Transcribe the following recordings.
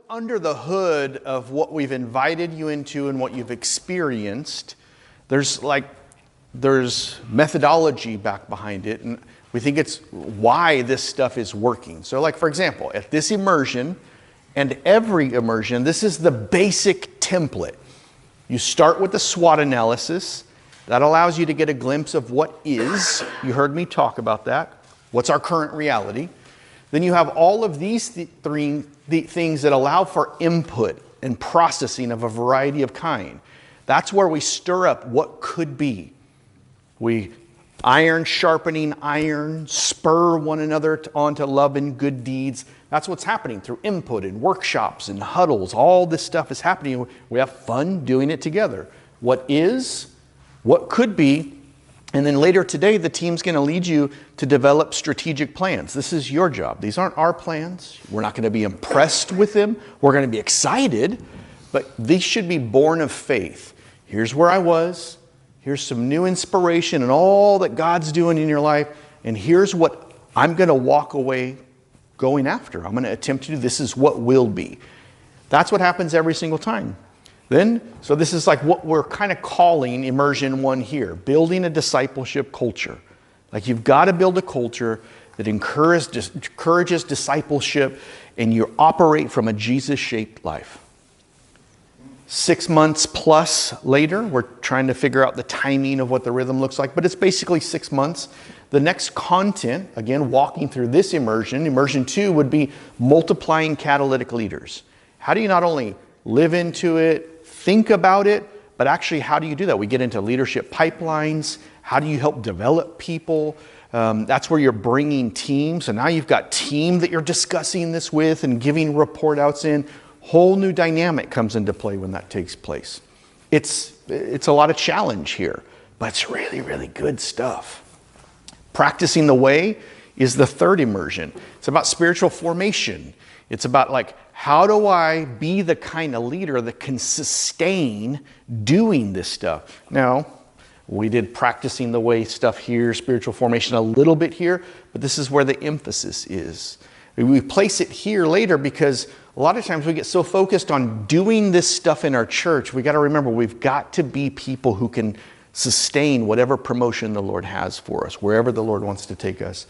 under the hood of what we've invited you into and what you've experienced, there's methodology back behind it, and we think it's why this stuff is working. So like, for example, at this immersion and every immersion, this is the basic template. You start with the SWOT analysis. That allows you to get a glimpse of what is. You heard me talk about that. What's our current reality? Then you have all of these three things that allow for input and processing of a variety of kind. That's where we stir up what could be. We iron sharpening iron, spur one another onto love and good deeds. That's what's happening through input and workshops and huddles. All this stuff is happening. We have fun doing it together. What is, what could be, and then later today, the team's going to lead you to develop strategic plans. This is your job. These aren't our plans. We're not going to be impressed with them. We're going to be excited, but these should be born of faith. Here's where I was. Here's some new inspiration and all that God's doing in your life. And here's what I'm going to walk away going after. I'm going to attempt to do. This is what will be. That's what happens every single time. So this is like what we're kind of calling Immersion 1 here, building a discipleship culture. Like you've got to build a culture that encourages discipleship, and you operate from a Jesus-shaped life. 6 months plus later, we're trying to figure out the timing of what the rhythm looks like, but it's basically 6 months. The next content, again, walking through this Immersion 2 would be multiplying catalytic leaders. How do you not only live into it, think about it, but actually how do you do that? We get into leadership pipelines. How do you help develop people? That's where you're bringing teams. So now you've got team that you're discussing this with and giving report outs in. Whole new dynamic comes into play when that takes place. It's a lot of challenge here, but it's really, really good stuff. Practicing the way is the third immersion. It's about spiritual formation. It's about like, how do I be the kind of leader that can sustain doing this stuff? Now, we did practicing the way stuff here, spiritual formation a little bit here, but this is where the emphasis is. We place it here later because a lot of times we get so focused on doing this stuff in our church, we got to remember we've got to be people who can sustain whatever promotion the Lord has for us, wherever the Lord wants to take us.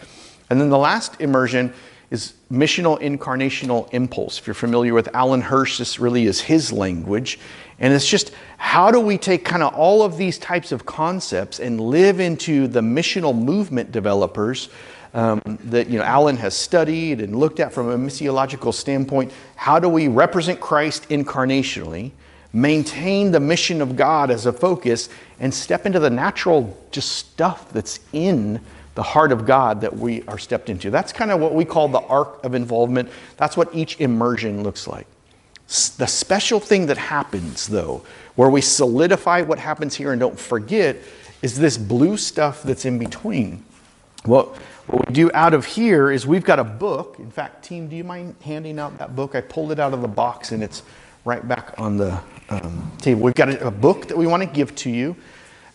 And then the last immersion is missional incarnational impulse. If you're familiar with Alan Hirsch, this really is his language. And it's just, how do we take kind of all of these types of concepts and live into the missional movement developers that Alan has studied and looked at from a missiological standpoint? How do we represent Christ incarnationally, maintain the mission of God as a focus, and step into the natural just stuff that's in the heart of God that we are stepped into? That's kind of what we call the arc of involvement. That's what each immersion looks like. The special thing that happens, though, where we solidify what happens here and don't forget, is this blue stuff that's in between. What we do out of here is we've got a book. In fact, team, do you mind handing out that book? I pulled it out of the box and it's right back on the table. We've got a book that we want to give to you.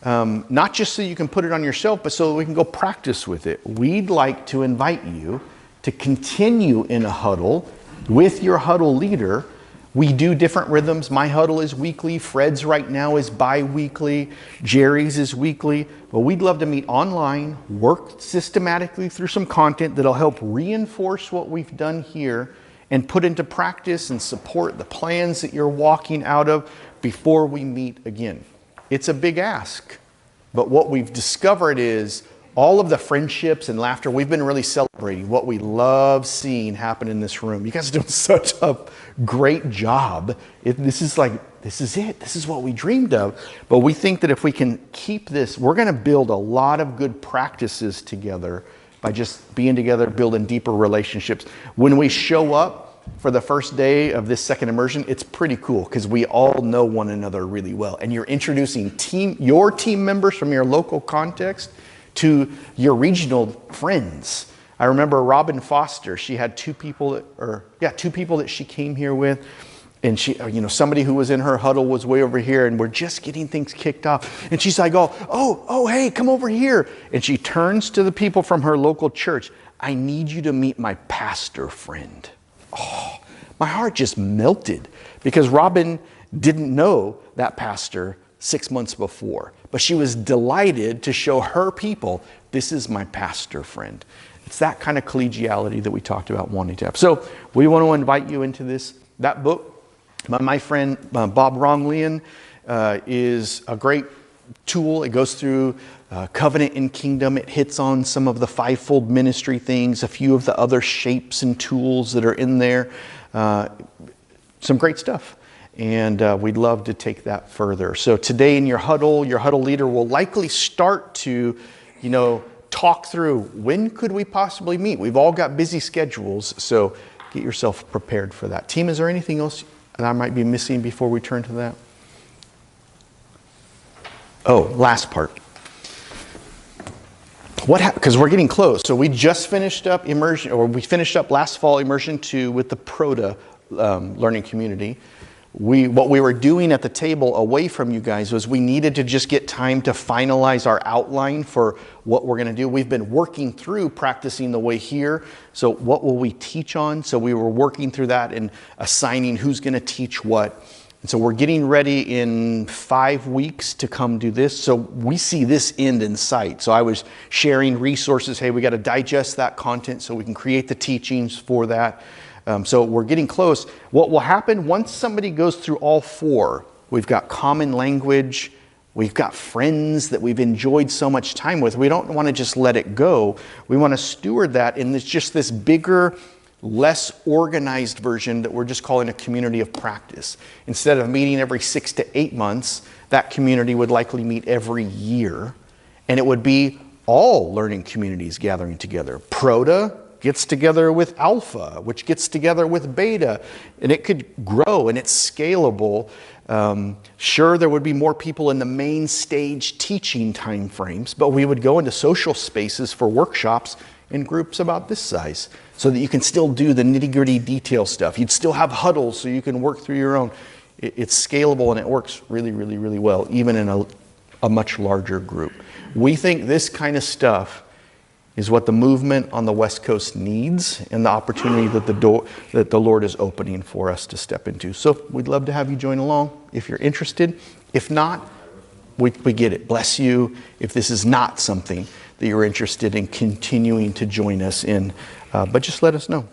Not just so you can put it on your shelf, but so that we can go practice with it. We'd like to invite you to continue in a huddle with your huddle leader. We do different rhythms. My huddle is weekly. Fred's right now is bi-weekly. Jerry's is weekly. But we'd love to meet online, work systematically through some content that'll help reinforce what we've done here and put into practice and support the plans that you're walking out of before we meet again. It's a big ask, but what we've discovered is all of the friendships and laughter, we've been really celebrating what we love seeing happen in this room. You guys are doing such a great job. This is it. This is what we dreamed of. But we think that if we can keep this, we're going to build a lot of good practices together by just being together, building deeper relationships. When we show up for the first day of this second immersion, it's pretty cool because we all know one another really well. And you're introducing your team members from your local context to your regional friends. I remember Robin Foster. She had two people that she came here with. And she, somebody who was in her huddle was way over here, and we're just getting things kicked off. And she's like, oh, hey, come over here. And she turns to the people from her local church. I need you to meet my pastor friend. Oh, My heart just melted because Robin didn't know that pastor 6 months before, but she was delighted to show her people, this is my pastor friend. It's that kind of collegiality that we talked about wanting to have. So we want to invite you into this. That book, my friend Bob Ronglian, is a great tool. It goes through covenant and kingdom. It hits on some of the fivefold ministry things, a few of the other shapes and tools that are in there. Some great stuff. And we'd love to take that further. So today in your huddle leader will likely start to, talk through when could we possibly meet. We've all got busy schedules, so get yourself prepared for that. Team, is there anything else that I might be missing before we turn to that? Oh, last part. Because we're getting close. So we just finished up Immersion, or we finished up last fall Immersion 2 with the Proto learning community. What we were doing at the table away from you guys was we needed to just get time to finalize our outline for what we're going to do. We've been working through practicing the way here. So what will we teach on? So we were working through that and assigning who's going to teach what. And so we're getting ready in 5 weeks to come do this. So we see this end in sight. So I was sharing resources. Hey, we got to digest that content so we can create the teachings for that. So we're getting close. What will happen once somebody goes through all 4, we've got common language, we've got friends that we've enjoyed so much time with. We don't want to just let it go. We want to steward that, and it's just this bigger, less organized version that we're just calling a community of practice. Instead of meeting every 6 to 8 months, that community would likely meet every year, and it would be all learning communities gathering together. Proto gets together with Alpha, which gets together with Beta, and it could grow and it's scalable. Sure, there would be more people in the main stage teaching time frames, but we would go into social spaces for workshops in groups about this size so that you can still do the nitty-gritty detail stuff. You'd still have huddles so you can work through your own. It's scalable and it works really, really, really well, even in a much larger group. We think this kind of stuff is what the movement on the West Coast needs and the opportunity that the Lord is opening for us to step into. So we'd love to have you join along if you're interested. If not, we get it. Bless you if this is not something that you're interested in continuing to join us in. But just let us know.